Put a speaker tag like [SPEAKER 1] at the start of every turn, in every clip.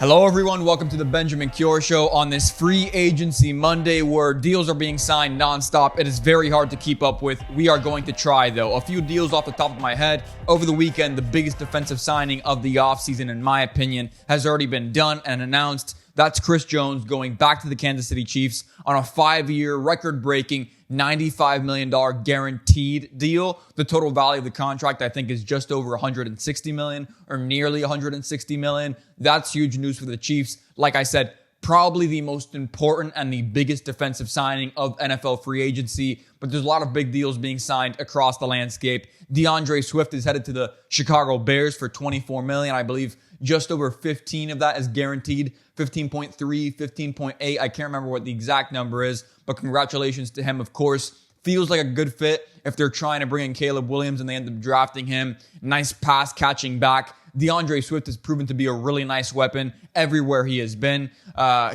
[SPEAKER 1] Hello everyone, welcome to the Benjamin Cure Show on this free agency Monday where deals are being signed nonstop. It is very hard to keep up with. We are going to try though. A few deals off the top of my head. Over the weekend, the biggest defensive signing of the offseason, in my opinion, has already been done and announced. That's Chris Jones going back to the Kansas City Chiefs on a 5-year record-breaking $95 million guaranteed deal. The total value of the contract, I think, is just over $160 million or nearly $160 million. That's huge news for the Chiefs. Like I said, probably the most important and the biggest defensive signing of NFL free agency, but there's a lot of big deals being signed across the landscape. DeAndre Swift is headed to the Chicago Bears for $24 million. I believe just over 15 of that is guaranteed. 15.3, 15.8. I can't remember what the exact number is, but congratulations to him, of course. Feels like a good fit if they're trying to bring in Caleb Williams and they end up drafting him. Nice pass catching back. DeAndre Swift has proven to be a really nice weapon everywhere he has been.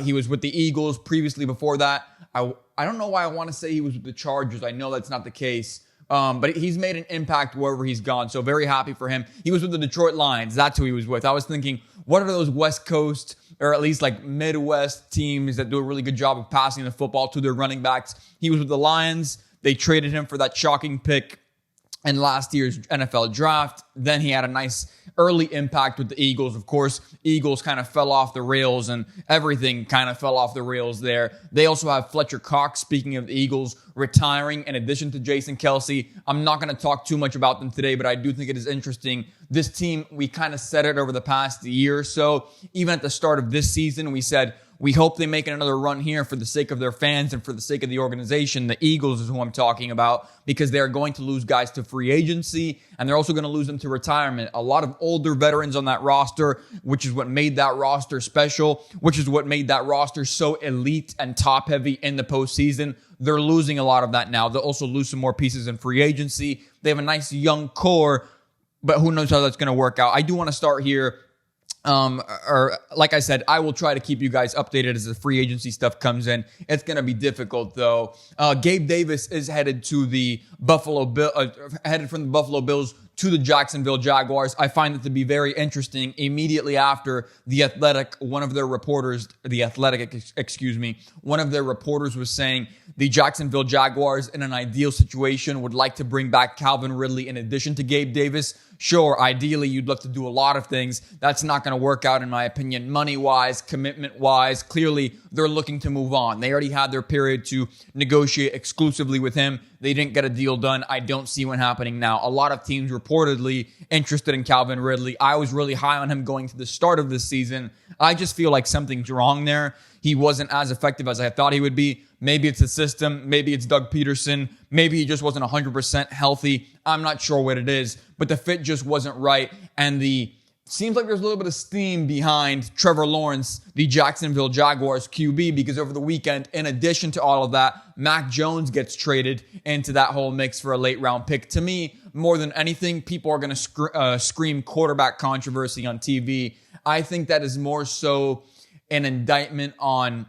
[SPEAKER 1] He was with the Eagles previously before that. I don't know why I want to say he was with the Chargers. I know that's not the case. But he's made an impact wherever he's gone. So very happy for him. He was with the Detroit Lions. That's who he was with. I was thinking, what are those West Coast or at least like Midwest teams that do a really good job of passing the football to their running backs? He was with the Lions. They traded him for that shocking pick in last year's NFL draft. Then he had a nice early impact with the Eagles. Of course, Eagles kind of fell off the rails and everything kind of fell off the rails there. They also have Fletcher Cox, speaking of the Eagles, retiring in addition to Jason Kelce. I'm not going to talk too much about them today, but I do think it is interesting. This team, we kind of said it over the past year or so. Even at the start of this season, we said, we hope they make another run here for the sake of their fans and for the sake of the organization. The Eagles is who I'm talking about because they're going to lose guys to free agency and they're also going to lose them to retirement. A lot of older veterans on that roster, which is what made that roster special, which is what made that roster so elite and top heavy in the postseason. They're losing a lot of that now. They'll also lose some more pieces in free agency. They have a nice young core, but who knows how that's going to work out. I do want to start here. Like I said, I will try to keep you guys updated as the free agency stuff comes in. It's going to be difficult though. Gabe Davis is headed to the headed from the Buffalo Bills to the Jacksonville Jaguars. I find it to be very interesting. Immediately after one of their reporters was saying the Jacksonville Jaguars in an ideal situation would like to bring back Calvin Ridley in addition to Gabe Davis. Sure, ideally, you'd love to do a lot of things. That's not going to work out, in my opinion, money-wise, commitment-wise. Clearly, they're looking to move on. They already had their period to negotiate exclusively with him. They didn't get a deal done. I don't see one happening now. A lot of teams reportedly interested in Calvin Ridley. I was really high on him going to the start of this season. I just feel like something's wrong there. He wasn't as effective as I thought he would be. Maybe it's the system. Maybe it's Doug Peterson. Maybe he just wasn't 100% healthy. I'm not sure what it is, but the fit just wasn't right. And seems like there's a little bit of steam behind Trevor Lawrence, the Jacksonville Jaguars QB, because over the weekend, in addition to all of that, Mac Jones gets traded into that whole mix for a late round pick. To me, more than anything, people are going to scream quarterback controversy on TV. I think that is more so an indictment on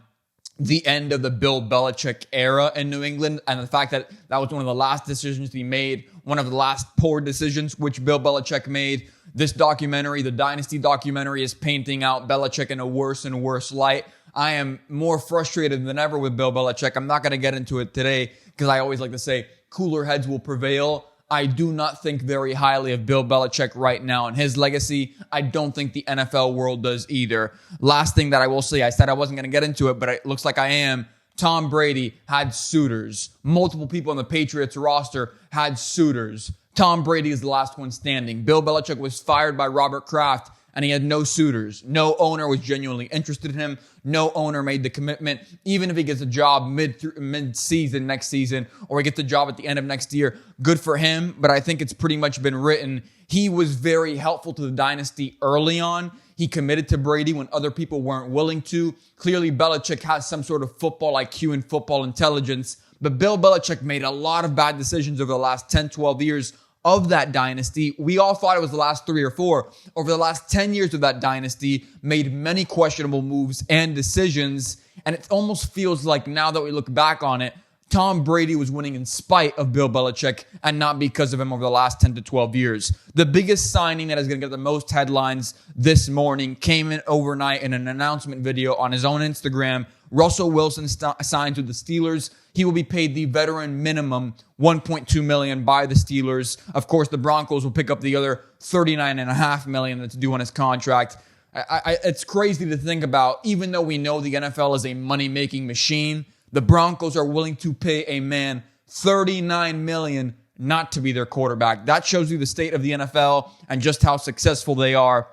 [SPEAKER 1] the end of the Bill Belichick era in New England and the fact that that was one of the last decisions to be made, one of the last poor decisions which Bill Belichick made. This documentary, the Dynasty documentary, is painting out Belichick in a worse and worse light. I am more frustrated than ever with Bill Belichick. I'm not going to get into it today because I always like to say cooler heads will prevail. I do not think very highly of Bill Belichick right now and his legacy. I don't think the NFL world does either. Last thing that I will say, I said I wasn't going to get into it, but it looks like I am. Tom Brady had suitors. Multiple people on the Patriots roster had suitors. Tom Brady is the last one standing. Bill Belichick was fired by Robert Kraft, and he had no suitors. No owner was genuinely interested in him. No owner made the commitment. Even if he gets a job mid-season next season, or he gets a job at the end of next year, good for him. But I think it's pretty much been written. He was very helpful to the dynasty early on. He committed to Brady when other people weren't willing to. Clearly, Belichick has some sort of football IQ and football intelligence. But Bill Belichick made a lot of bad decisions over the last 10, 12 years of that dynasty. We all thought it was the last 3 or 4. Over the last 10 years of that dynasty, made many questionable moves and decisions. And it almost feels like now that we look back on it, Tom Brady was winning in spite of Bill Belichick and not because of him over the last 10 to 12 years. The biggest signing that is going to get the most headlines this morning came in overnight in an announcement video on his own Instagram. Russell Wilson signed with the Steelers. He will be paid the veteran minimum $1.2 million by the Steelers. Of course, the Broncos will pick up the other $39.5 million that's due on his contract. It's crazy to think about. Even though we know the NFL is a money-making machine, the Broncos are willing to pay a man $39 million not to be their quarterback. That shows you the state of the NFL and just how successful they are.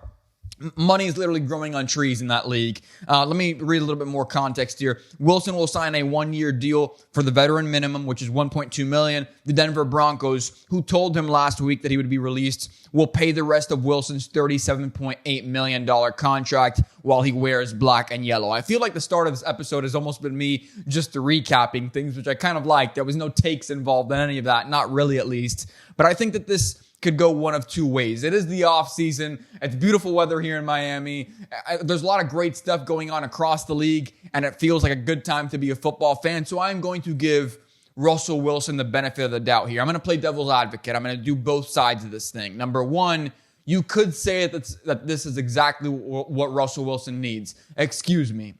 [SPEAKER 1] Money is literally growing on trees in that league. Let me read a little bit more context here. Wilson will sign a one-year deal for the veteran minimum, which is $1.2 million. The Denver Broncos, who told him last week that he would be released, will pay the rest of Wilson's $37.8 million contract while he wears black and yellow. I feel like the start of this episode has almost been me just recapping things, which I kind of like. There was no takes involved in any of that, not really at least. But I think that this could go one of two ways. It is the off season. It's beautiful weather here in Miami. There's a lot of great stuff going on across the league, and it feels like a good time to be a football fan. So I'm going to give Russell Wilson the benefit of the doubt here. I'm going to play devil's advocate. I'm going to do both sides of this thing. Number one, you could say that this is exactly what Russell Wilson needs. Excuse me.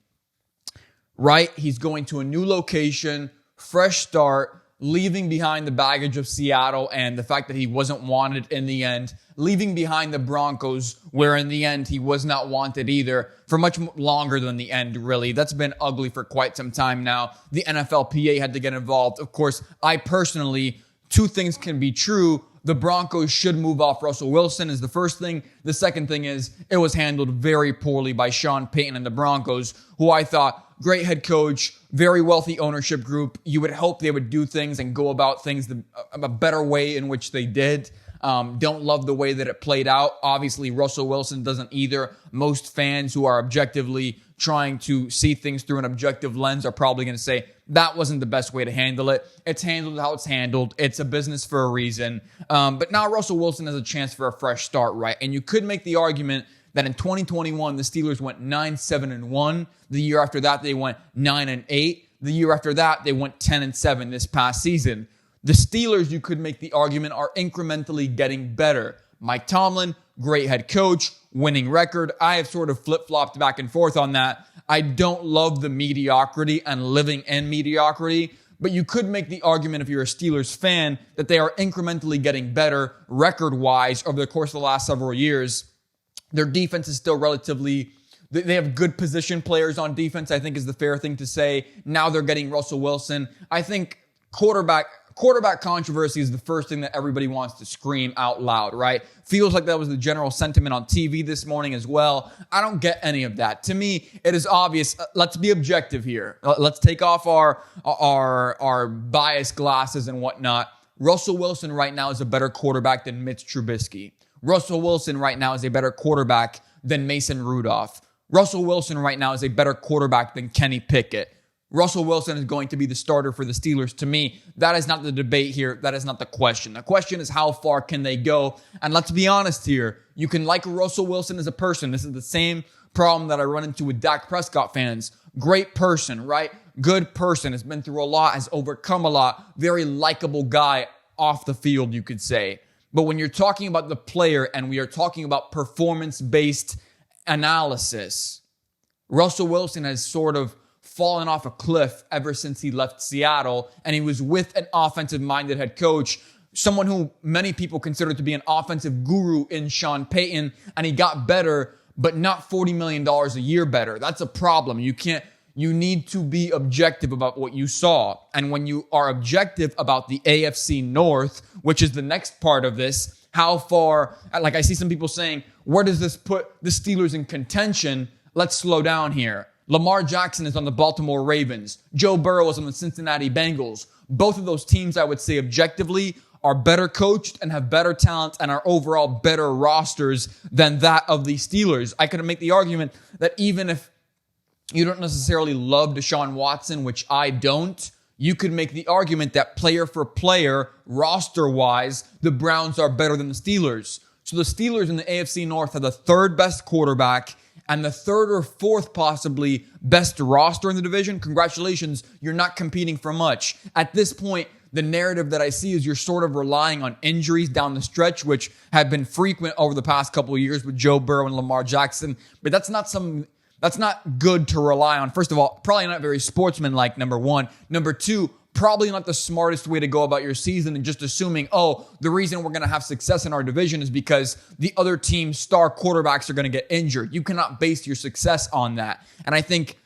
[SPEAKER 1] Right? He's going to a new location, fresh start, leaving behind the baggage of Seattle and the fact that he wasn't wanted in the end, leaving behind the Broncos, where in the end he was not wanted either, for much longer than the end, really. That's been ugly for quite some time now. The NFLPA had to get involved. Of course, I personally, two things can be true. The Broncos should move off Russell Wilson is the first thing. The second thing is it was handled very poorly by Sean Payton and the Broncos, who I thought, great head coach, very wealthy ownership group. You would hope they would do things and go about things a better way in which they did. Don't love the way that it played out. Obviously, Russell Wilson doesn't either. Most fans who are objectively trying to see things through an objective lens are probably going to say that wasn't the best way to handle it. It's handled how it's handled. It's a business for a reason. But now Russell Wilson has a chance for a fresh start, right? And you could make the argument that in 2021, the Steelers went 9-7-1. The year after that, they went 9-8. The year after that, they went 10-7 this past season. The Steelers, you could make the argument, are incrementally getting better. Mike Tomlin, great head coach, winning record. I have sort of flip-flopped back and forth on that. I don't love the mediocrity and living in mediocrity, but you could make the argument if you're a Steelers fan that they are incrementally getting better record-wise over the course of the last several years. Their defense is still relatively, they have good position players on defense, I think is the fair thing to say. Now they're getting Russell Wilson. I think quarterback controversy is the first thing that everybody wants to scream out loud, right? Feels like that was the general sentiment on TV this morning as well. I don't get any of that. To me, it is obvious. Let's be objective here. Let's take off our bias glasses and whatnot. Russell Wilson right now is a better quarterback than Mitch Trubisky. Russell Wilson right now is a better quarterback than Mason Rudolph. Russell Wilson right now is a better quarterback than Kenny Pickett. Russell Wilson is going to be the starter for the Steelers. To me, that is not the debate here. That is not the question. The question is how far can they go? And let's be honest here. You can like Russell Wilson as a person. This is the same problem that I run into with Dak Prescott fans. Great person, right? Good person. Has been through a lot, has overcome a lot. Very likable guy off the field, you could say. But when you're talking about the player and we are talking about performance-based analysis, Russell Wilson has sort of fallen off a cliff ever since he left Seattle, and he was with an offensive-minded head coach, someone who many people consider to be an offensive guru in Sean Payton, and he got better, but not $40 million a year better. That's a problem. You need to be objective about what you saw. And when you are objective about the AFC North, which is the next part of this, how far, like I see some people saying, where does this put the Steelers in contention? Let's slow down here. Lamar Jackson is on the Baltimore Ravens. Joe Burrow is on the Cincinnati Bengals. Both of those teams, I would say objectively, are better coached and have better talent and are overall better rosters than that of the Steelers. I could make the argument that even if you don't necessarily love Deshaun Watson, which I don't, you could make the argument that player for player, roster-wise, the Browns are better than the Steelers. So the Steelers in the AFC North have the third best quarterback and the third or fourth possibly best roster in the division, congratulations, you're not competing for much. At this point, the narrative that I see is you're sort of relying on injuries down the stretch, which have been frequent over the past couple of years with Joe Burrow and Lamar Jackson. But that's not good to rely on. First of all, probably not very sportsmanlike, number one. Number two, probably not the smartest way to go about your season and just assuming, the reason we're going to have success in our division is because the other team's star quarterbacks are going to get injured. You cannot base your success on that. And I think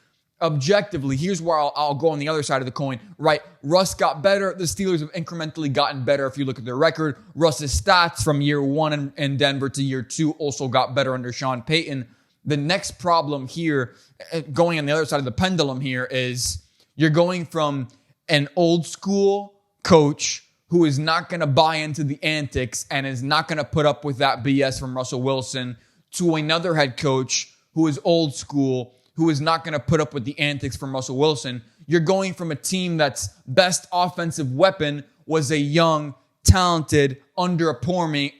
[SPEAKER 1] objectively, here's where I'll go on the other side of the coin, right? Russ got better. The Steelers have incrementally gotten better if you look at their record. Russ's stats from year one in Denver to year two also got better under Sean Payton. The next problem here, going on the other side of the pendulum here, is you're going from an old school coach who is not going to buy into the antics and is not going to put up with that BS from Russell Wilson to another head coach who is old school, who is not going to put up with the antics from Russell Wilson. You're going from a team that's best offensive weapon was a young, talented, underperforming,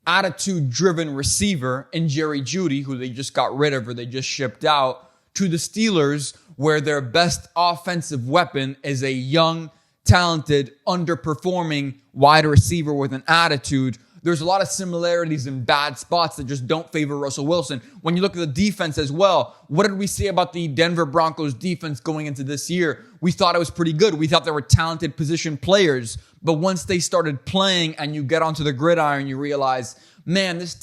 [SPEAKER 1] attitude-driven receiver in Jerry Jeudy, who they just got rid of or they just shipped out, to the Steelers, where their best offensive weapon is a young, talented, underperforming wide receiver with an attitude. There's a lot of similarities in bad spots that just don't favor Russell Wilson. When you look at the defense as well, what did we say about the Denver Broncos defense going into this year? We thought it was pretty good. We thought they were talented position players. But once they started playing and you get onto the gridiron, you realize, man, this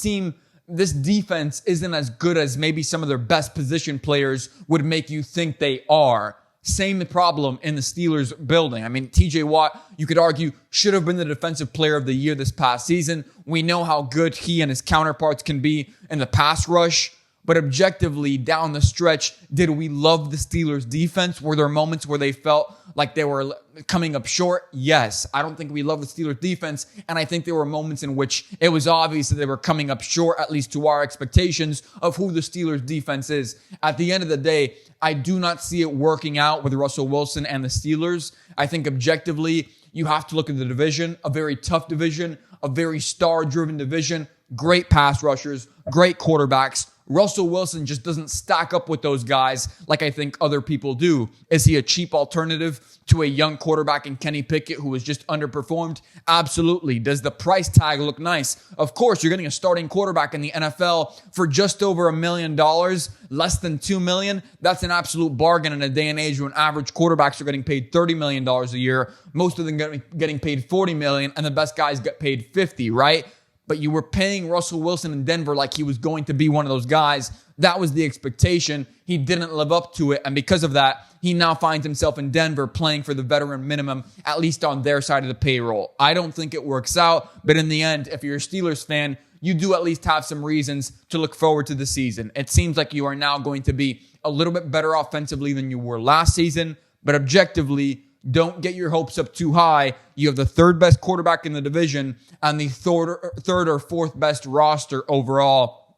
[SPEAKER 1] defense isn't as good as maybe some of their best position players would make you think they are. Same problem in the Steelers building. I mean, TJ Watt, you could argue, should have been the defensive player of the year this past season. We know how good he and his counterparts can be in the pass rush. But objectively, down the stretch, did we love the Steelers' defense? Were there moments where they felt like they were coming up short? Yes. I don't think we love the Steelers' defense. And I think there were moments in which it was obvious that they were coming up short, at least to our expectations of who the Steelers' defense is. At the end of the day, I do not see it working out with Russell Wilson and the Steelers. I think objectively, you have to look at the division, a very tough division, a very star-driven division, great pass rushers, great quarterbacks. Russell Wilson just doesn't stack up with those guys like I think other people do. Is he a cheap alternative to a young quarterback in Kenny Pickett who has just underperformed? Absolutely. Does the price tag look nice? Of course, you're getting a starting quarterback in the NFL for just over $1 million, less than $2 million. That's an absolute bargain in a day and age when average quarterbacks are getting paid $30 million a year. Most of them getting paid $40 million, and the best guys get paid $50, right? But you were paying Russell Wilson in Denver like he was going to be one of those guys. That was the expectation. He didn't live up to it. And because of that, he now finds himself in Denver playing for the veteran minimum, at least on their side of the payroll. I don't think it works out. But in the end, if you're a Steelers fan, you do at least have some reasons to look forward to the season. It seems like you are now going to be a little bit better offensively than you were last season. But objectively, don't get your hopes up too high. You have the third best quarterback in the division and the third or fourth best roster overall.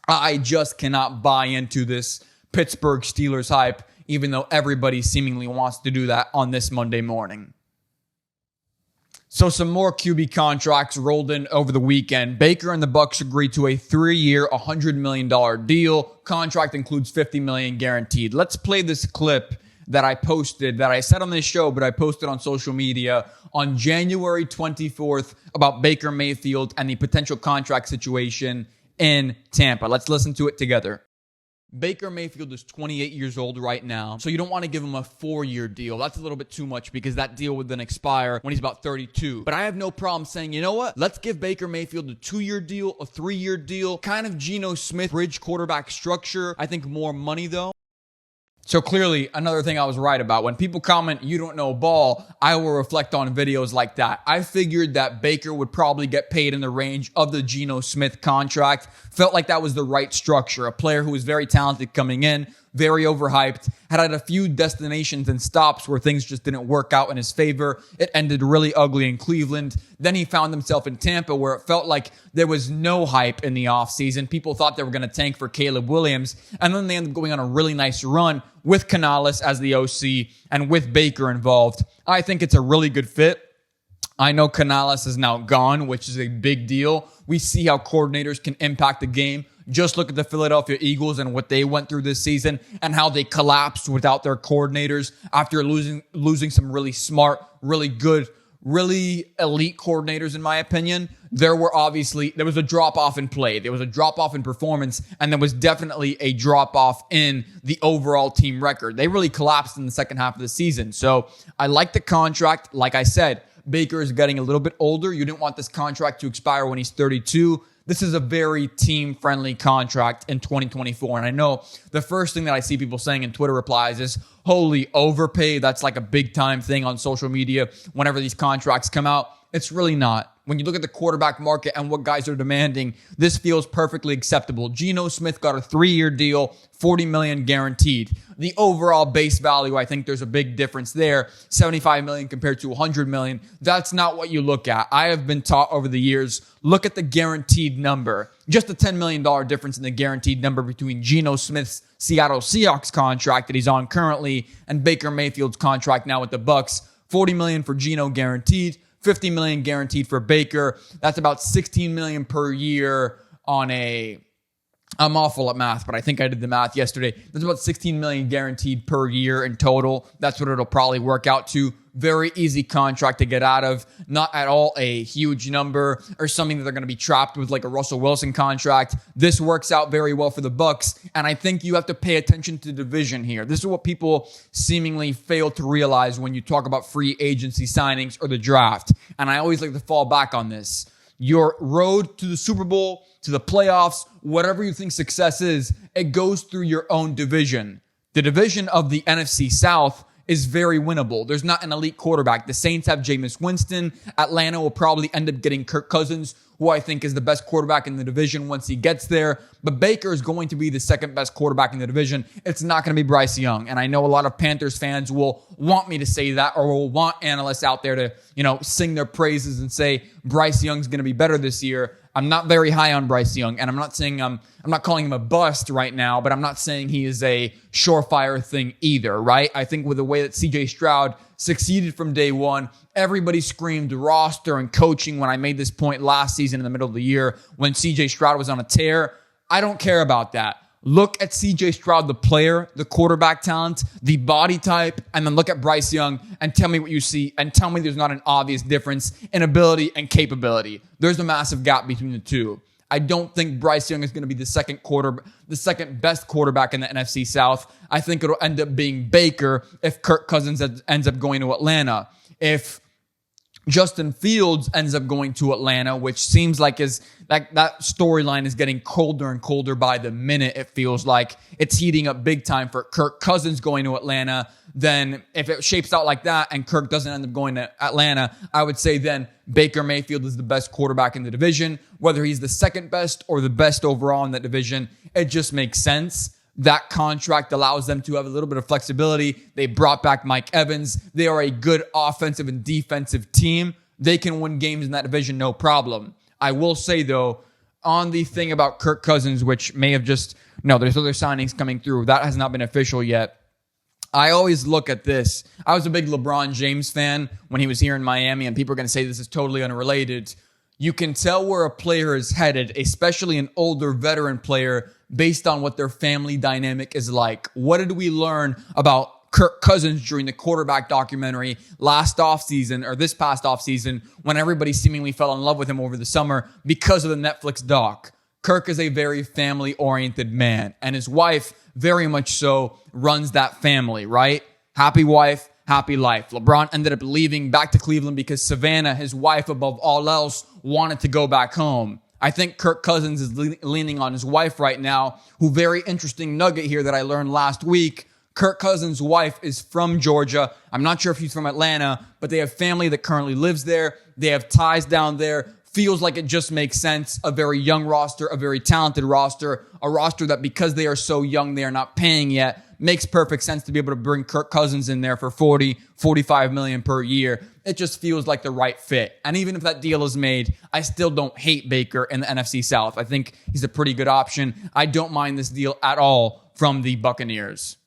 [SPEAKER 1] I just cannot buy into this Pittsburgh Steelers hype, even though everybody seemingly wants to do that on this Monday morning. So some more QB contracts rolled in over the weekend. Baker and the Bucs agreed to a 3-year, $100 million deal. Contract includes $50 million guaranteed. Let's play this clip that I said on this show, but I posted on social media on January 24th about Baker Mayfield and the potential contract situation in Tampa. Let's listen to it together. Baker Mayfield is 28 years old right now, so you don't want to give him a 4-year deal. That's a little bit too much because that deal would then expire when he's about 32. But I have no problem saying, you know what? Let's give Baker Mayfield a 2-year deal, a 3-year deal, kind of Geno Smith bridge quarterback structure. I think more money though. So clearly, another thing I was right about. When people comment, you don't know ball, I will reflect on videos like that. I figured that Baker would probably get paid in the range of the Geno Smith contract. Felt like that was the right structure. A player who was very talented coming in, very overhyped, had a few destinations and stops where things just didn't work out in his favor. It ended really ugly in Cleveland. Then he found himself in Tampa where it felt like there was no hype in the offseason. People thought they were going to tank for Caleb Williams. And then they ended up going on a really nice run with Canales as the OC and with Baker involved. I think it's a really good fit. I know Canales is now gone, which is a big deal. We see how coordinators can impact the game. Just look at the Philadelphia Eagles and what they went through this season and how they collapsed without their coordinators after losing some really smart, really good, really elite coordinators, in my opinion. There was a drop-off in play. There was a drop-off in performance, and there was definitely a drop-off in the overall team record. They really collapsed in the second half of the season. So I like the contract. Like I said, Baker is getting a little bit older. You didn't want this contract to expire when he's 32. This is a very team-friendly contract in 2024. And I know the first thing that I see people saying in Twitter replies is, holy, overpay. That's like a big-time thing on social media whenever these contracts come out. It's really not. When you look at the quarterback market and what guys are demanding, this feels perfectly acceptable. Geno Smith got a 3-year deal, $40 million guaranteed. The overall base value, I think there's a big difference there. $75 million compared to $100 million. That's not what you look at. I have been taught over the years, look at the guaranteed number. Just a $10 million difference in the guaranteed number between Geno Smith's Seattle Seahawks contract that he's on currently and Baker Mayfield's contract now with the Bucs. $40 million for Geno guaranteed. $50 million guaranteed for Baker. That's about $16 million per year on I'm awful at math, but I think I did the math yesterday. That's about $16 million guaranteed per year in total. That's what it'll probably work out to. Very easy contract to get out of. Not at all a huge number or something that they're going to be trapped with like a Russell Wilson contract. This works out very well for the Bucs, and I think you have to pay attention to the division here. This is what people seemingly fail to realize when you talk about free agency signings or the draft, and I always like to fall back on this. Your road to the Super Bowl, to the playoffs, whatever you think success is, it goes through your own division. The division of the NFC South is very winnable. There's not an elite quarterback. The Saints have Jameis Winston. Atlanta will probably end up getting Kirk Cousins, who I think is the best quarterback in the division once he gets there. But Baker is going to be the second best quarterback in the division. It's not going to be Bryce Young. And I know a lot of Panthers fans will want me to say that, or will want analysts out there to, sing their praises and say Bryce Young's going to be better this year. I'm not very high on Bryce Young, and I'm not saying I'm not calling him a bust right now, but I'm not saying he is a surefire thing either, right? I think with the way that CJ Stroud succeeded from day one, everybody screamed roster and coaching when I made this point last season in the middle of the year when CJ Stroud was on a tear. I don't care about that. Look at CJ Stroud, the player, the quarterback talent, the body type, and then look at Bryce Young and tell me what you see and tell me there's not an obvious difference in ability and capability. There's a massive gap between the two. I don't think Bryce Young is going to be the second best quarterback in the NFC South. I think it'll end up being Baker if Kirk Cousins ends up going to Atlanta. If Justin Fields ends up going to Atlanta, which seems like that storyline is getting colder and colder by the minute. It feels like it's heating up big time for Kirk Cousins going to Atlanta. Then if it shapes out like that and Kirk doesn't end up going to Atlanta, I would say then Baker Mayfield is the best quarterback in the division. Whether he's the second best or the best overall in that division, it just makes sense. That contract allows them to have a little bit of flexibility. They brought back Mike Evans. They are a good offensive and defensive team. They can win games in that division, no problem. I will say, though, on the thing about Kirk Cousins, which may have there's other signings coming through. That has not been official yet. I always look at this. I was a big LeBron James fan when he was here in Miami, and people are going to say this is totally unrelated. You can tell where a player is headed, especially an older veteran player, based on what their family dynamic is like. What did we learn about Kirk Cousins during the quarterback documentary last offseason or this past offseason when everybody seemingly fell in love with him over the summer because of the Netflix doc? Kirk is a very family-oriented man, and his wife, very much so, runs that family, right? Happy wife, happy life. LeBron ended up leaving back to Cleveland because Savannah, his wife above all else, wanted to go back home. I think Kirk Cousins is leaning on his wife right now, who, very interesting nugget here that I learned last week, Kirk Cousins' wife is from Georgia. I'm not sure if he's from Atlanta, but they have family that currently lives there. They have ties down there. Feels like it just makes sense. A very young roster, a very talented roster, a roster that because they are so young, they are not paying yet. Makes perfect sense to be able to bring Kirk Cousins in there for $45 million per year. It just feels like the right fit. And even if that deal is made, I still don't hate Baker in the NFC South. I think he's a pretty good option. I don't mind this deal at all from the Buccaneers.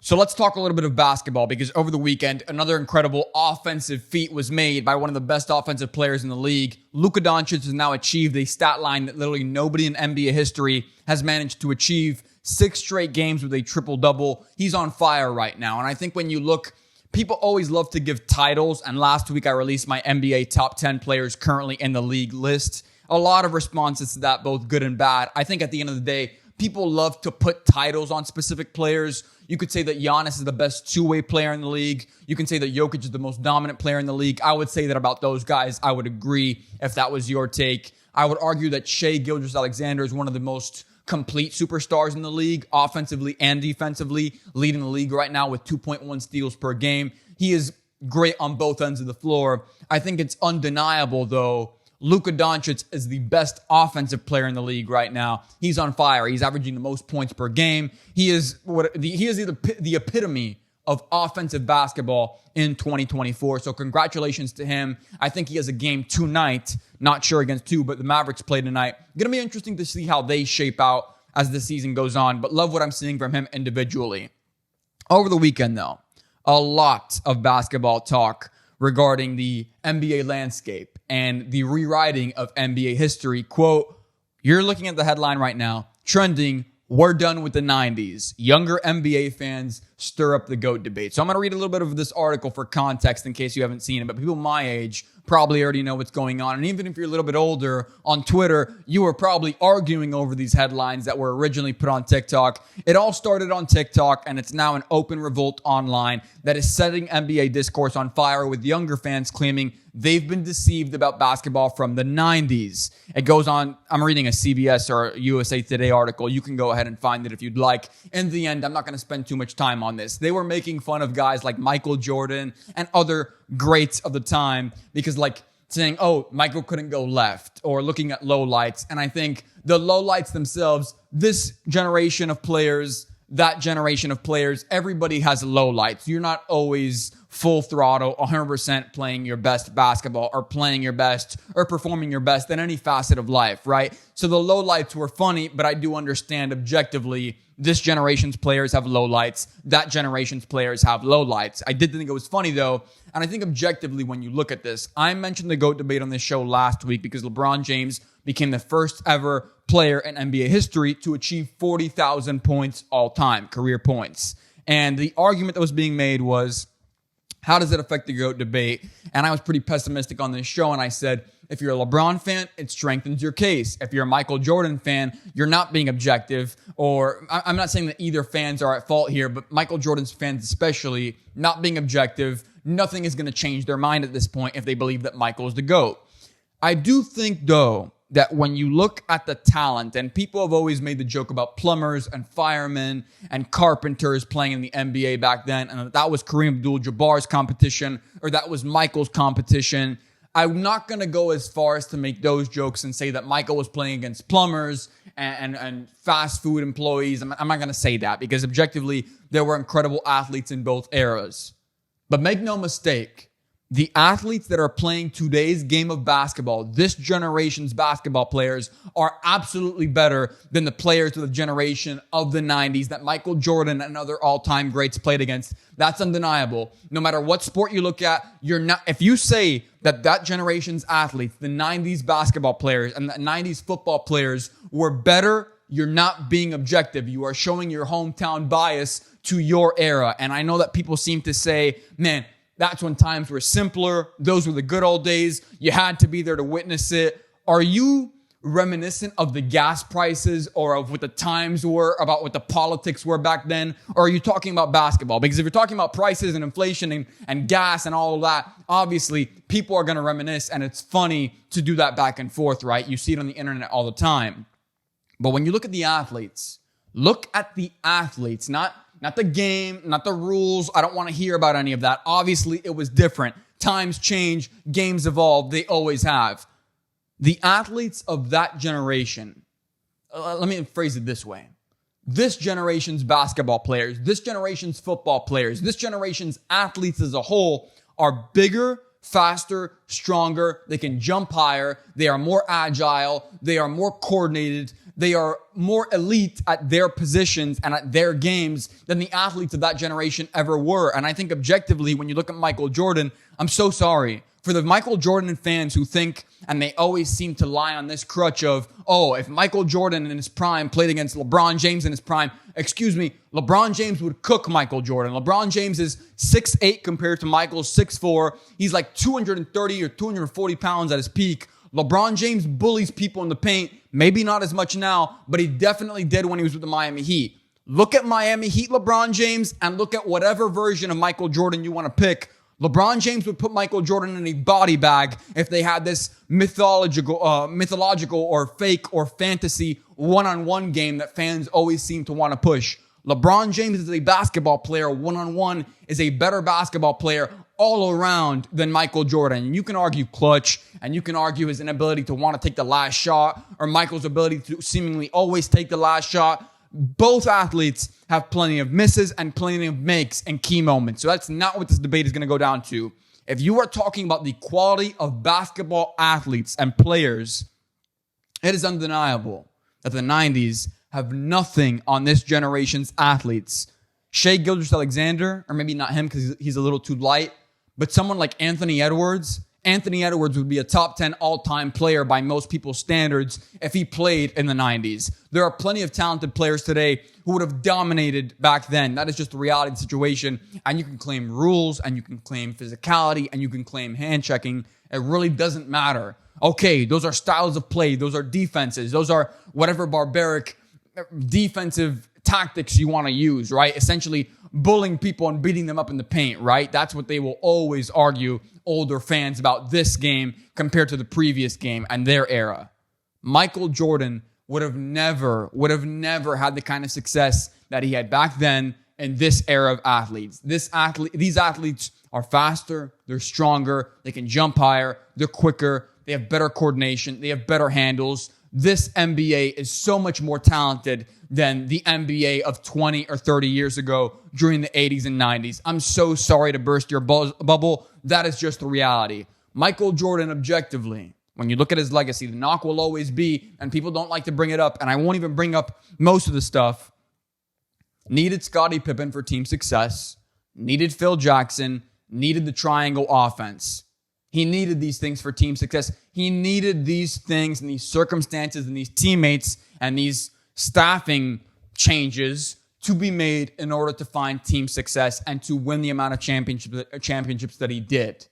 [SPEAKER 1] So let's talk a little bit of basketball, because over the weekend, another incredible offensive feat was made by one of the best offensive players in the league. Luka Doncic has now achieved a stat line that literally nobody in NBA history has managed to achieve. 6 straight games with a triple-double. He's on fire right now. And I think when you look, people always love to give titles. And last week I released my NBA top 10 players currently in the league list. A lot of responses to that, both good and bad. I think at the end of the day, people love to put titles on specific players. You could say that Giannis is the best two-way player in the league. You can say that Jokic is the most dominant player in the league. I would say that about those guys. I would agree if that was your take. I would argue that Shai Gilgeous-Alexander is one of the most complete superstars in the league, offensively and defensively, leading the league right now with 2.1 steals per game. He is great on both ends of the floor. I think it's undeniable, though, Luka Doncic is the best offensive player in the league right now. He's on fire. He's averaging the most points per game. He is the epitome of offensive basketball in 2024. So congratulations to him. I think he has a game tonight. Not sure against who, but the Mavericks play tonight. Going to be interesting to see how they shape out as the season goes on, but love what I'm seeing from him individually. Over the weekend, though, a lot of basketball talk regarding the NBA landscape and the rewriting of NBA history. Quote, you're looking at the headline right now, trending, we're done with the 90s. Younger NBA fans stir up the GOAT debate. So I'm going to read a little bit of this article for context in case you haven't seen it, but people my age probably already know what's going on. And even if you're a little bit older, on Twitter, you were probably arguing over these headlines that were originally put on TikTok. It all started on TikTok, and it's now an open revolt online that is setting NBA discourse on fire, with younger fans claiming they've been deceived about basketball from the 90s. It goes on. I'm reading a CBS or USA Today article. You can go ahead and find it if you'd like. In the end, I'm not going to spend too much time on this. They were making fun of guys like Michael Jordan and other greats of the time because, like, saying, oh, Michael couldn't go left, or looking at lowlights. And I think the lowlights themselves, this generation of players, that generation of players, everybody has lowlights. You're not always full throttle, 100% playing your best basketball or playing your best or performing your best in any facet of life, right? So the lowlights were funny, but I do understand objectively this generation's players have lowlights. That generation's players have lowlights. I did think it was funny, though, and I think objectively when you look at this, I mentioned the GOAT debate on this show last week because LeBron James became the first ever player in NBA history to achieve 40,000 points all time, career points. And the argument that was being made was, how does it affect the GOAT debate? And I was pretty pessimistic on this show, and I said, if you're a LeBron fan, it strengthens your case. If you're a Michael Jordan fan, you're not being objective. Or I'm not saying that either fans are at fault here, but Michael Jordan's fans especially, not being objective, nothing is going to change their mind at this point if they believe that Michael is the GOAT. I do think, though, that when you look at the talent, and people have always made the joke about plumbers and firemen and carpenters playing in the NBA back then, and that was Kareem Abdul-Jabbar's competition, or that was Michael's competition. I'm not going to go as far as to make those jokes and say that Michael was playing against plumbers and fast food employees. I'm not going to say that, because objectively, there were incredible athletes in both eras. But make no mistake, the athletes that are playing today's game of basketball, this generation's basketball players, are absolutely better than the players of the generation of the 90s that Michael Jordan and other all-time greats played against. That's undeniable. No matter what sport you look at, you're not. If you say that generation's athletes, the 90s basketball players and the 90s football players were better, you're not being objective. You are showing your hometown bias to your era. And I know that people seem to say, man, that's when times were simpler. Those were the good old days. You had to be there to witness it. Are you reminiscent of the gas prices or of what the times were, about what the politics were back then? Or are you talking about basketball? Because if you're talking about prices and inflation and gas and all of that, obviously people are going to reminisce, and it's funny to do that back and forth, right? You see it on the internet all the time. But when you look at the athletes, not the game, not the rules. I don't want to hear about any of that. Obviously, it was different. Times change, games evolve. They always have. The athletes of that generation, let me phrase it this way. This generation's basketball players, this generation's football players, this generation's athletes as a whole are bigger, faster, stronger. They can jump higher. They are more agile. They are more coordinated. they are more elite at their positions and at their games than the athletes of that generation ever were. And I think objectively, when you look at Michael Jordan, I'm so sorry for the Michael Jordan fans who think, and they always seem to lie on this crutch of, oh, if Michael Jordan in his prime played against LeBron James in his prime, LeBron James would cook Michael Jordan. LeBron James is 6'8" compared to Michael's 6'4". He's like 230 or 240 pounds at his peak. LeBron James bullies people in the paint. Maybe not as much now, but he definitely did when he was with the Miami Heat. Look at Miami Heat LeBron James and look at whatever version of Michael Jordan you want to pick. LeBron James would put Michael Jordan in a body bag if they had this mythological or fake or fantasy one-on-one game that fans always seem to want to push. LeBron James is a basketball player. One-on-one is a better basketball player all around than Michael Jordan. And you can argue clutch, and you can argue his inability to want to take the last shot, or Michael's ability to seemingly always take the last shot. Both athletes have plenty of misses and plenty of makes and key moments. So that's not what this debate is going to go down to. If you are talking about the quality of basketball athletes and players, it is undeniable that the 90s have nothing on this generation's athletes. Shai Gilgeous-Alexander, or maybe not him because he's a little too light, but someone like Anthony Edwards. Anthony Edwards would be a top 10 all-time player by most people's standards if he played in the 90s. There are plenty of talented players today who would have dominated back then. That is just the reality of the situation. And you can claim rules, and you can claim physicality, and you can claim hand-checking. It really doesn't matter. Okay, those are styles of play. Those are defenses. Those are whatever barbaric defensive tactics you want to use, right? Essentially bullying people and beating them up in the paint, right? That's what they will always argue, older fans, about this game compared to the previous game and their era. Michael Jordan would have never had the kind of success that he had back then in this era of athletes. These athletes are faster, they're stronger, they can jump higher, they're quicker, they have better coordination, they have better handles. This NBA is so much more talented than the NBA of 20 or 30 years ago during the 80s and 90s. I'm so sorry to burst your bubble. That is just the reality. Michael Jordan, objectively, when you look at his legacy, the knock will always be, and people don't like to bring it up, and I won't even bring up most of the stuff, needed Scottie Pippen for team success, needed Phil Jackson, needed the triangle offense. He needed these things for team success. He needed these things and these circumstances and these teammates and these staffing changes to be made in order to find team success and to win the amount of championships that he did.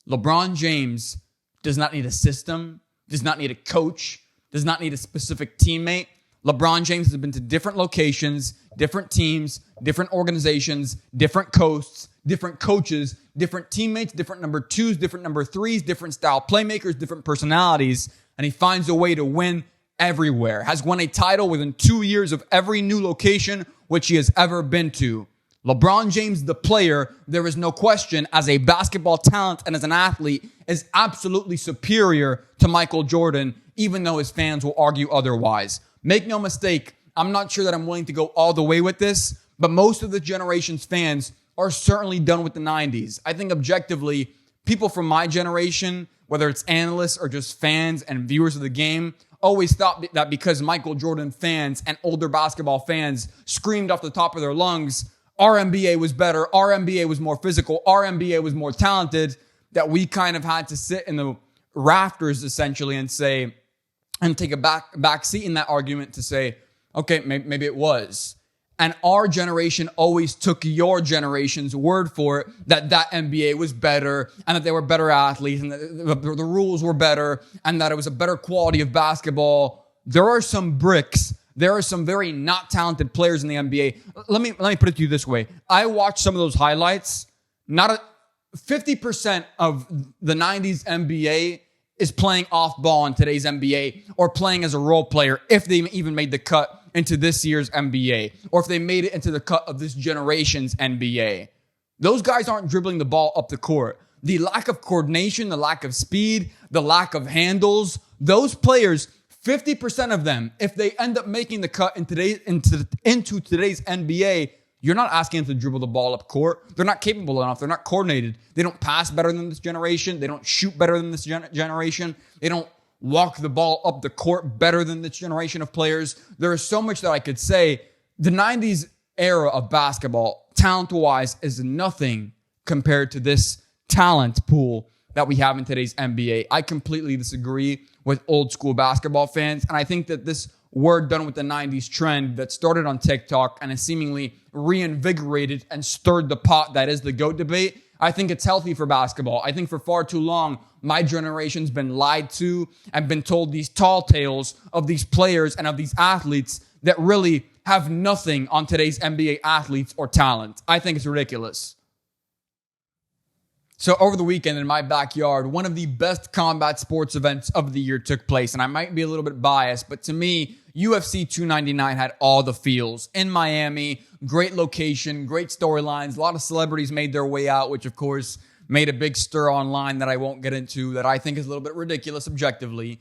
[SPEAKER 1] LeBron James does not need a system, does not need a coach, does not need a specific teammate. LeBron James has been to different locations, different teams, different organizations, different coasts, different coaches, different teammates, different number twos, different number threes, different style playmakers, different personalities, and he finds a way to win everywhere. Has won a title within 2 years of every new location which he has ever been to. LeBron James, the player, there is no question, as a basketball talent and as an athlete, is absolutely superior to Michael Jordan, even though his fans will argue otherwise. Make no mistake, I'm not sure that I'm willing to go all the way with this, but most of the generation's fans are certainly done with the 90s. I think objectively, people from my generation, whether it's analysts or just fans and viewers of the game, always thought that because Michael Jordan fans and older basketball fans screamed off the top of their lungs, our NBA was better, our NBA was more physical, our NBA was more talented, that we kind of had to sit in the rafters essentially and say, and take a back seat in that argument to say, okay, maybe it was. And our generation always took your generation's word for it, that NBA was better and that they were better athletes and that the rules were better and that it was a better quality of basketball. There are some bricks. There are some very not talented players in the NBA. Let me put it to you this way. I watched some of those highlights. 50% of the 90s NBA is playing off ball in today's NBA or playing as a role player if they even made the cut into this year's NBA or if they made it into the cut of this generation's NBA. Those guys aren't dribbling the ball up the court. The lack of coordination, the lack of speed, the lack of handles, those players, 50% of them, if they end up making the cut into today's NBA, you're not asking them to dribble the ball up court. They're not capable enough. They're not coordinated. They don't pass better than this generation. They don't shoot better than this generation. They don't walk the ball up the court better than this generation of players. There is so much that I could say. The 90s era of basketball, talent-wise, is nothing compared to this talent pool that we have in today's NBA. I completely disagree with old school basketball fans, and I think that this word done with the 90s trend that started on TikTok and has seemingly reinvigorated and stirred the pot that is the GOAT debate, I think it's healthy for basketball. I think for far too long, my generation's been lied to and been told these tall tales of these players and of these athletes that really have nothing on today's NBA athletes or talent. I think it's ridiculous. So over the weekend in my backyard, one of the best combat sports events of the year took place. And I might be a little bit biased, but to me, UFC 299 had all the feels. In Miami, great location, great storylines. A lot of celebrities made their way out, which of course made a big stir online that I won't get into, that I think is a little bit ridiculous objectively.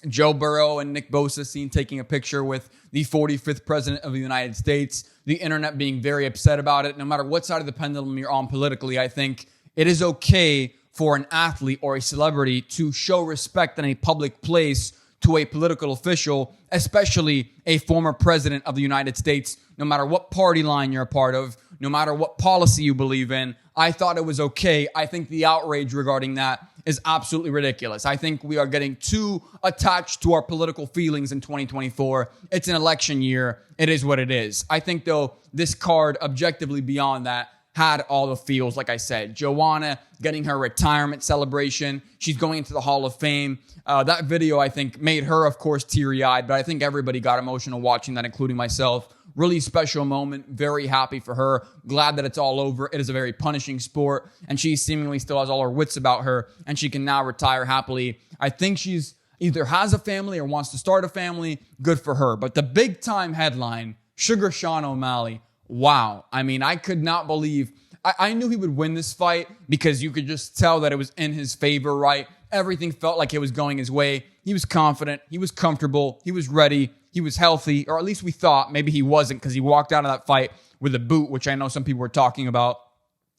[SPEAKER 1] Joe Burrow and Nick Bosa seen taking a picture with the 45th president of the United States. The internet being very upset about it. No matter what side of the pendulum you're on politically, I think it is okay for an athlete or a celebrity to show respect in a public place to a political official, especially a former president of the United States, no matter what party line you're a part of, no matter what policy you believe in. I thought it was okay. I think the outrage regarding that is absolutely ridiculous. I think we are getting too attached to our political feelings in 2024. It's an election year. It is what it is. I think, though, this card, objectively beyond that, had all the feels, like I said. Joanna getting her retirement celebration. She's going into the Hall of Fame. That video, I think, made her, of course, teary-eyed, but I think everybody got emotional watching that, including myself. Really special moment. Very happy for her. Glad that it's all over. It is a very punishing sport, and she seemingly still has all her wits about her, and she can now retire happily. I think she's either has a family or wants to start a family. Good for her. But the big-time headline, Sugar Sean O'Malley. Wow. I mean, I could not believe. I knew he would win this fight because you could just tell that it was in his favor, right? Everything felt like it was going his way. He was confident. He was comfortable. He was ready. He was healthy, or at least we thought. Maybe he wasn't because he walked out of that fight with a boot, which I know some people were talking about.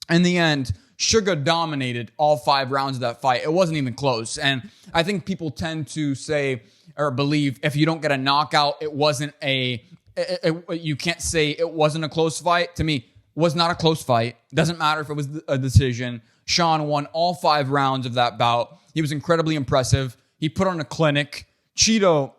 [SPEAKER 1] In the end, Sugar dominated all 5 rounds of that fight. It wasn't even close. And I think people tend to say or believe if you don't get a knockout, it wasn't you can't say it wasn't a close fight. To me, it was not a close fight. Doesn't matter if it was a decision. Sean won all 5 rounds of that bout. He was incredibly impressive. He put on a clinic. Cheeto,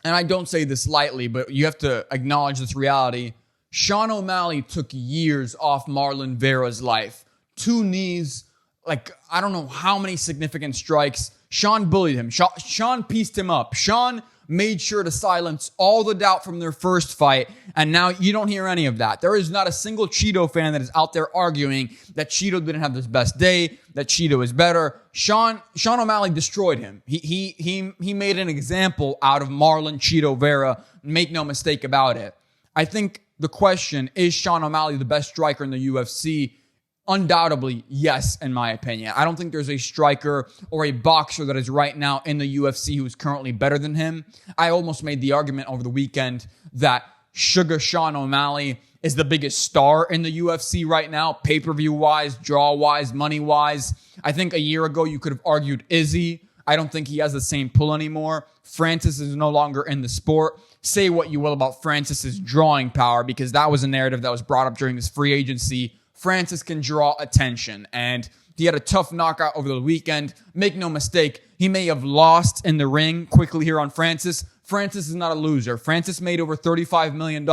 [SPEAKER 1] and I don't say this lightly, but you have to acknowledge this reality. Sean O'Malley took years off Marlon Vera's life. 2 knees, like I don't know how many significant strikes. Sean bullied him. Sean pieced him up. Sean made sure to silence all the doubt from their first fight, and now you don't hear any of that. There is not a single Cheeto fan that is out there arguing that Cheeto didn't have his best day, that Cheeto is better. Sean O'Malley destroyed him. He made an example out of Marlon Cheeto Vera. Make no mistake about it. I think the question, is Sean O'Malley the best striker in the UFC? Undoubtedly, yes, in my opinion. I don't think there's a striker or a boxer that is right now in the UFC who is currently better than him. I almost made the argument over the weekend that Sugar Sean O'Malley is the biggest star in the UFC right now, pay-per-view wise, draw wise, money wise. I think a year ago you could have argued Izzy. I don't think he has the same pull anymore. Francis is no longer in the sport. Say what you will about Francis's drawing power, because that was a narrative that was brought up during this free agency. Francis can draw attention, and he had a tough knockout over the weekend. Make no mistake, he may have lost in the ring quickly here on Francis. Francis is not a loser. Francis made over $35 million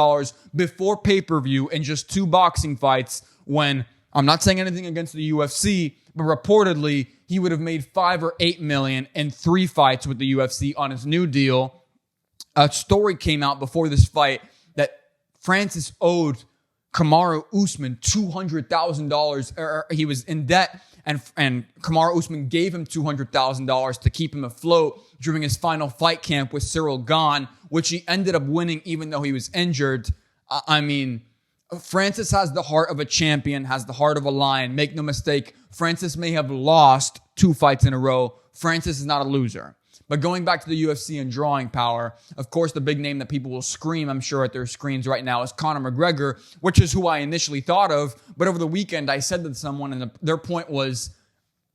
[SPEAKER 1] before pay-per-view in just 2 boxing fights, when I'm not saying anything against the UFC, but reportedly he would have made $5 or $8 million in 3 fights with the UFC on his new deal. A story came out before this fight that Francis owed Kamaru Usman $200,000. He was in debt, and Kamaru Usman gave him $200,000 to keep him afloat during his final fight camp with Cyril Gane, which he ended up winning even though he was injured. I mean, Francis has the heart of a champion, has the heart of a lion. Make no mistake, Francis may have lost 2 fights in a row. Francis is not a loser. But going back to the UFC and drawing power, of course, the big name that people will scream, I'm sure, at their screens right now is Conor McGregor, which is who I initially thought of. But over the weekend, I said that to someone, and their point was,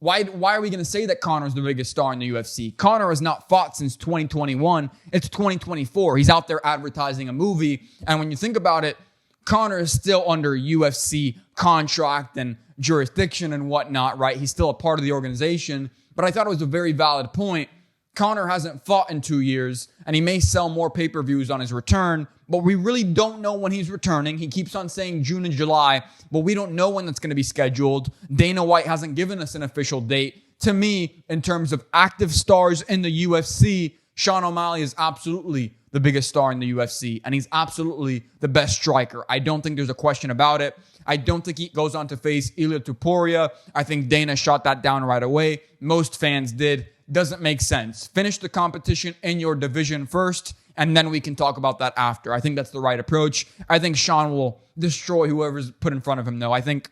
[SPEAKER 1] Why are we going to say that Conor's the biggest star in the UFC? Conor has not fought since 2021. It's 2024. He's out there advertising a movie. And when you think about it, Conor is still under UFC contract and jurisdiction and whatnot, right? He's still a part of the organization. But I thought it was a very valid point. Conor hasn't fought in 2 years, and he may sell more pay-per-views on his return, but we really don't know when he's returning. He keeps on saying June and July, but we don't know when that's going to be scheduled. Dana White hasn't given us an official date. To me, in terms of active stars in the UFC, Sean O'Malley is absolutely the biggest star in the UFC, and he's absolutely the best striker. I don't think there's a question about it. I don't think he goes on to face Ilia Topuria. I think Dana shot that down right away. Most fans did. Doesn't make sense. Finish the competition in your division first, and then we can talk about that after. I think that's the right approach. I think Sean will destroy whoever's put in front of him, though. I think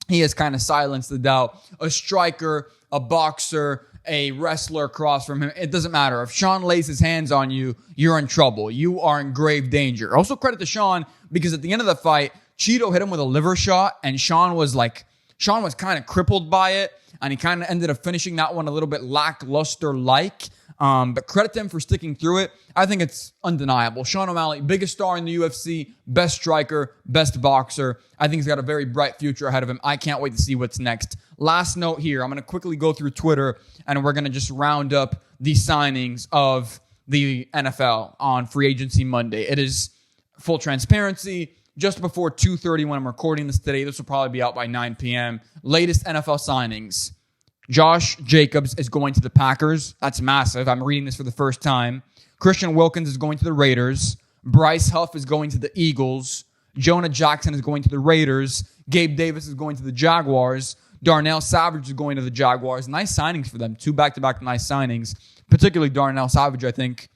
[SPEAKER 1] he has kind of silenced the doubt. A striker, a boxer, a wrestler across from him, it doesn't matter. If Sean lays his hands on you, you're in trouble. You are in grave danger. Also credit to Sean, because at the end of the fight, Cheeto hit him with a liver shot, and Sean was kind of crippled by it, and he kind of ended up finishing that one a little bit lackluster-like. But credit to him for sticking through it. I think it's undeniable. Sean O'Malley, biggest star in the UFC, best striker, best boxer. I think he's got a very bright future ahead of him. I can't wait to see what's next. Last note here, I'm going to quickly go through Twitter, and we're going to just round up the signings of the NFL on Free Agency Monday. It is full transparency. Just before 2:30 when I'm recording this today. This will probably be out by 9 p.m. Latest NFL signings. Josh Jacobs is going to the Packers. That's massive. I'm reading this for the first time. Christian Wilkins is going to the Raiders. Bryce Huff is going to the Eagles. Jonah Jackson is going to the Raiders. Gabe Davis is going to the Jaguars. Darnell Savage is going to the Jaguars. Nice signings for them. 2 back-to-back nice signings. Particularly Darnell Savage, I think.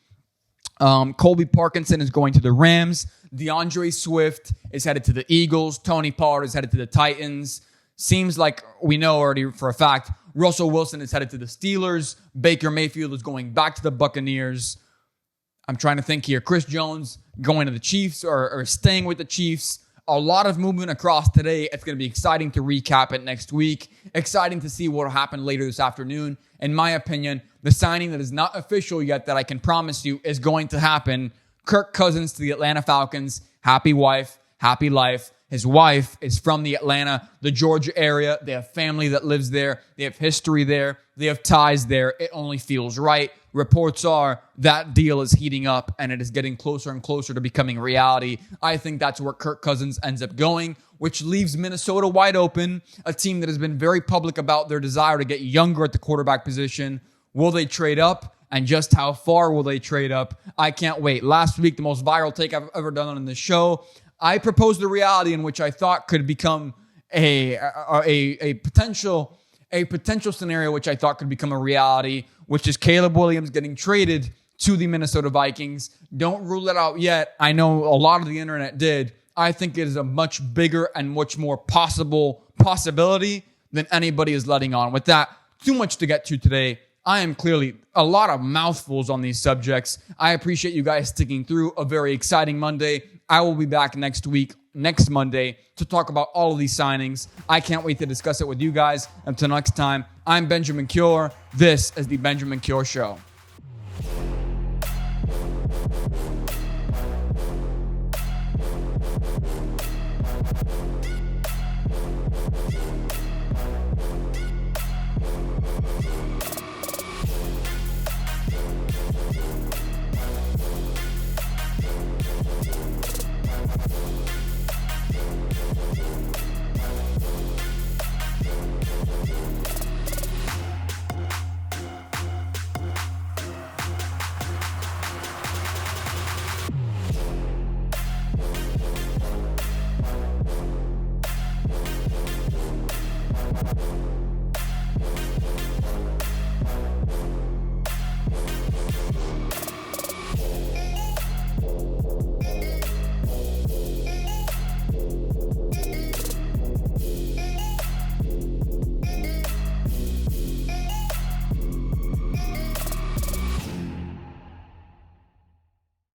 [SPEAKER 1] Colby Parkinson is going to the Rams. DeAndre Swift is headed to the Eagles. Tony Pollard is headed to the Titans. Seems like we know already for a fact Russell Wilson is headed to the Steelers. Baker Mayfield is going back to the Buccaneers. I'm trying to think here. Chris Jones going to the Chiefs or staying with the Chiefs. A lot of movement across today. It's going to be exciting to recap it next week. Exciting to see what will happen later this afternoon. In my opinion, the signing that is not official yet that I can promise you is going to happen. Kirk Cousins to the Atlanta Falcons. Happy wife, happy life. His wife is from the Georgia area. They have family that lives there. They have history there. They have ties there. It only feels right. Reports are that deal is heating up and it is getting closer and closer to becoming reality. I think that's where Kirk Cousins ends up going, which leaves Minnesota wide open, a team that has been very public about their desire to get younger at the quarterback position. Will they trade up? And just how far will they trade up? I can't wait. Last week, the most viral take I've ever done on this show, I proposed a reality in which I thought could become a potential scenario which I thought could become a reality, which is Caleb Williams getting traded to the Minnesota Vikings. Don't rule it out yet. I know a lot of the internet did. I think it is a much bigger and much more possibility than anybody is letting on. With that, too much to get to today. I am clearly a lot of mouthfuls on these subjects. I appreciate you guys sticking through a very exciting Monday. I will be back next Monday, to talk about all of these signings. I can't wait to discuss it with you guys. Until next time, I'm Benjamin Cure. This is the Benjamin Cure Show.